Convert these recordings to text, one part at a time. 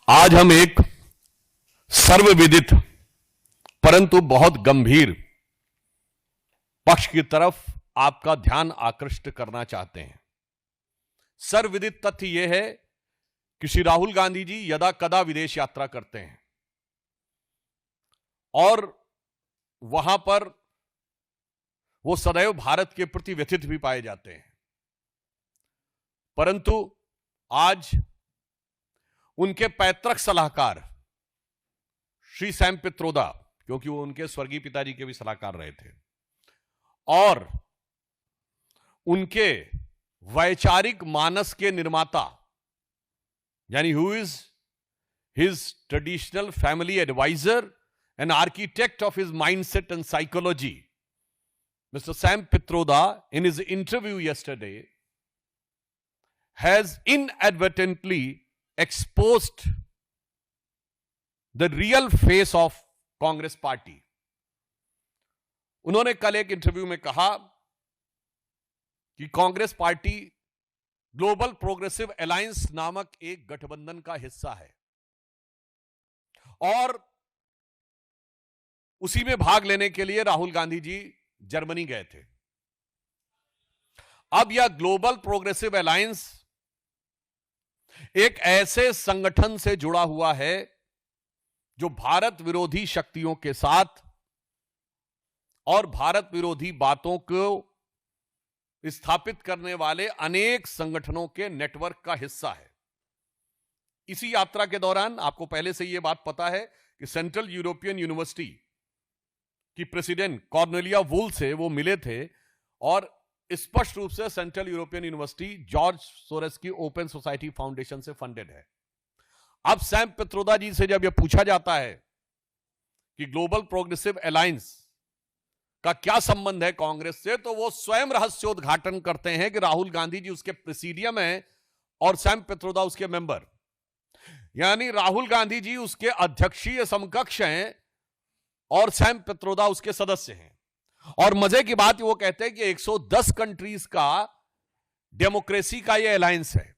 आज हम एक सर्वविदित परंतु बहुत गंभीर पक्ष की तरफ आपका ध्यान आकृष्ट करना चाहते हैं। सर्वविदित तथ्य यह है कि श्री राहुल गांधी जी यदा कदा विदेश यात्रा करते हैं और वहां पर वो सदैव भारत के प्रति व्यथित भी पाए जाते हैं, परंतु आज उनके पैतृक सलाहकार श्री सैम पित्रोदा, क्योंकि वो उनके स्वर्गीय पिताजी के भी सलाहकार रहे थे, और उनके वैचारिक मानस के निर्माता यानी who is his traditional family advisor and architect of his mindset and psychology, Mr. Sam Pitroda, in his interview yesterday, has inadvertently exposed the real face of Congress party. उन्होंने कल एक इंटरव्यू में कहा कि Congress party global progressive alliance नामक एक गठबंधन का हिस्सा है और उसी में भाग लेने के लिए राहुल गांधी जी जर्मनी गए थे। अब यह ग्लोबल प्रोग्रेसिव अलायंस एक ऐसे संगठन से जुड़ा हुआ है जो भारत विरोधी शक्तियों के साथ और भारत विरोधी बातों को स्थापित करने वाले अनेक संगठनों के नेटवर्क का हिस्सा है। इसी यात्रा के दौरान आपको पहले से यह बात पता है कि सेंट्रल यूरोपियन यूनिवर्सिटी कि प्रेसिडेंट कॉर्नेलिया वुल से वो मिले थे और स्पष्ट रूप से central European university George Soros की ओपन सोसाइटी फाउंडेशन से फंडेड है। अब सैम पित्रोदा जी से जब यह पूछा जाता है कि ग्लोबल प्रोग्रेसिव अलायंस का क्या संबंध है कांग्रेस से, तो वो स्वयं रहस्योद्घाटन करते हैं कि राहुल गांधी जी उसके प्रेसिडियम हैं और सैम पित्रोदा उसके मेंबर, यानी राहुल गांधी जी उसके अध्यक्षीय समकक्ष हैं और सैम पित्रोदा उसके सदस्य हैं। और मजे की बात वो कहते हैं कि 110 कंट्रीज का डेमोक्रेसी का ये अलायंस है।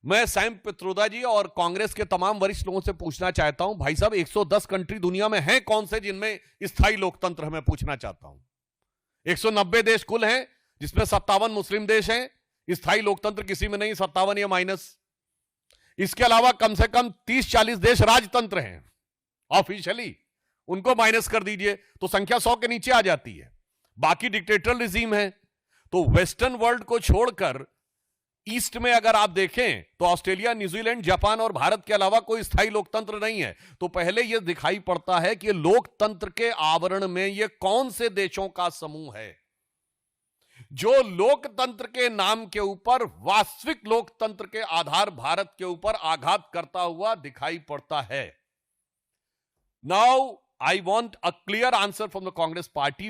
मैं सैम पित्रोदा जी और कांग्रेस के तमाम वरिष्ठ लोगों से पूछना चाहता हूं, भाई साहब 110 कंट्री दुनिया में हैं कौन से जिनमें स्थायी लोकतंत्र है? मैं पूछना चाहता हूं। 190 देश कुल हैं जिसमें 57 मुस्लिम देश हैं, स्थायी लोकतंत्र किसी में नहीं, 57 या माइनस। इसके अलावा कम से कम 30-40 देश राजतंत्र हैं ऑफिशियली, उनको माइनस कर दीजिए तो संख्या 100 के नीचे आ जाती है। बाकी डिक्टेटर रिजीम है। तो वेस्टर्न वर्ल्ड को छोड़कर ईस्ट में अगर आप देखें तो ऑस्ट्रेलिया, न्यूजीलैंड, जापान और भारत के अलावा कोई स्थायी लोकतंत्र नहीं है। तो पहले यह दिखाई पड़ता है कि लोकतंत्र के आवरण में यह कौन से देशों का समूह है जो लोकतंत्र के नाम के ऊपर वास्तविक लोकतंत्र के आधार भारत के ऊपर आघात करता हुआ दिखाई पड़ता है। Now, I want a clear answer from the Congress party.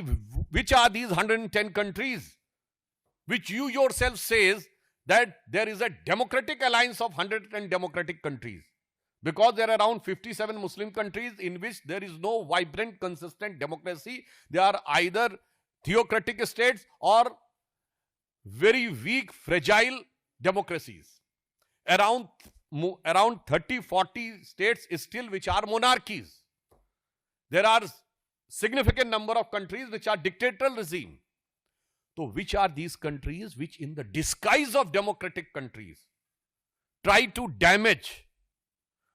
Which are these 110 countries which you yourself says that there is a democratic alliance of 110 democratic countries? Because there are around 57 Muslim countries in which there is no vibrant, consistent democracy. They are either theocratic states or very weak, fragile democracies. Around 30-40 states still which are monarchies. There are significant number of countries which are dictatorial regime. So which are these countries which in the disguise of democratic countries try to damage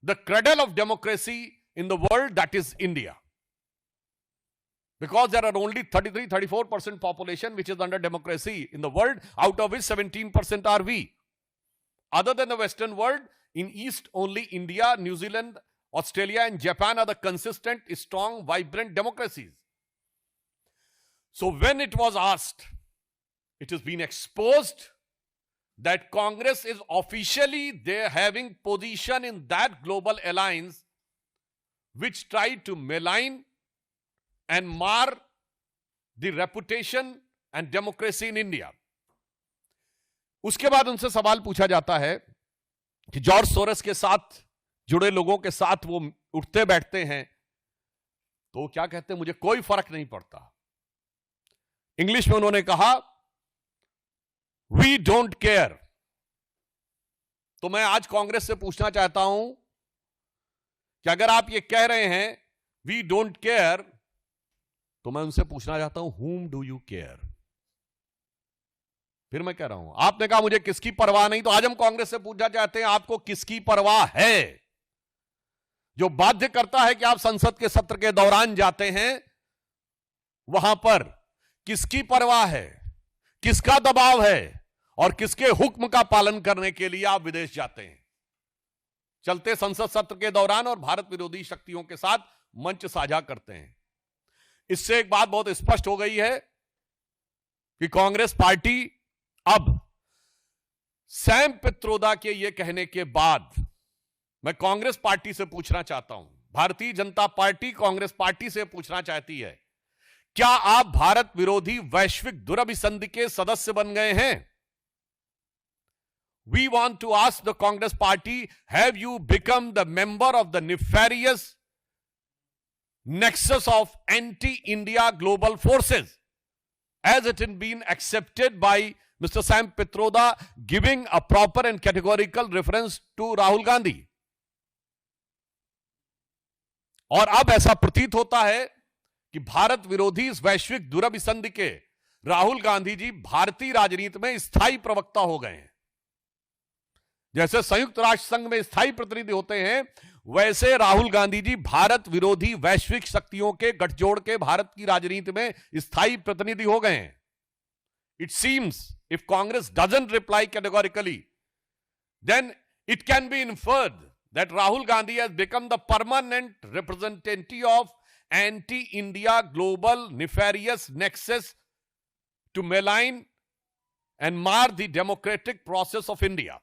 the cradle of democracy in the world, that is India? Because there are only 33-34% population which is under democracy in the world, out of which 17% are we. Other than the Western world, in East only India, New Zealand, Australia and Japan are the consistent, strong, vibrant democracies. So when it was asked, it has been exposed that Congress is officially there having position in that global alliance which tried to malign and mar the reputation and democracy in India. उसके बाद उनसे सवाल पूछा जाता है कि George Soros के साथ जुड़े लोगों के साथ वो उठते बैठते हैं तो क्या कहते हैं, मुझे कोई फर्क नहीं पड़ता। इंग्लिश में उन्होंने कहा वी डोंट केयर। तो मैं आज कांग्रेस से पूछना चाहता हूं कि अगर आप ये कह रहे हैं वी डोंट केयर, तो मैं उनसे पूछना चाहता हूं whom do you care? फिर मैं कह रहा हूं, आपने कहा मुझे किसकी परवाह नहीं, तो आज हम कांग्रेस से पूछना चाहते हैं आपको किसकी परवाह है, जो बाध्य करता है कि आप संसद के सत्र के दौरान जाते हैं, वहां पर किसकी परवाह है, किसका दबाव है और किसके हुक्म का पालन करने के लिए आप विदेश जाते हैं, चलते संसद सत्र के दौरान और भारत विरोधी शक्तियों के साथ मंच साझा करते हैं। इससे एक बात बहुत स्पष्ट हो गई है कि कांग्रेस पार्टी अब सैम पित्रोदा के यह कहने के बाद, मैं कांग्रेस पार्टी से पूछना चाहता हूं, भारतीय जनता पार्टी कांग्रेस पार्टी से पूछना चाहती है, क्या आप भारत विरोधी वैश्विक दुरभिसंधि के सदस्य बन गए हैं? We want to ask the Congress party, have you become the member of the nefarious nexus of anti-India global forces, as it has been accepted by Mr. Sam Pitroda, giving a proper and categorical reference to Rahul Gandhi? और अब ऐसा प्रतीत होता है कि भारत विरोधी इस वैश्विक दुरभिसंधि के राहुल गांधी जी भारतीय राजनीति में स्थायी प्रवक्ता हो गए हैं। जैसे संयुक्त राष्ट्र संघ में स्थायी प्रतिनिधि होते हैं, वैसे राहुल गांधी जी भारत विरोधी वैश्विक शक्तियों के गठजोड़ के भारत की राजनीति में स्थायी प्रतिनिधि हो गए हैं। It seems if Congress doesn't reply categorically, then it can be inferred that Rahul Gandhi has become the permanent representative of anti-India global nefarious nexus to malign and mar the democratic process of India.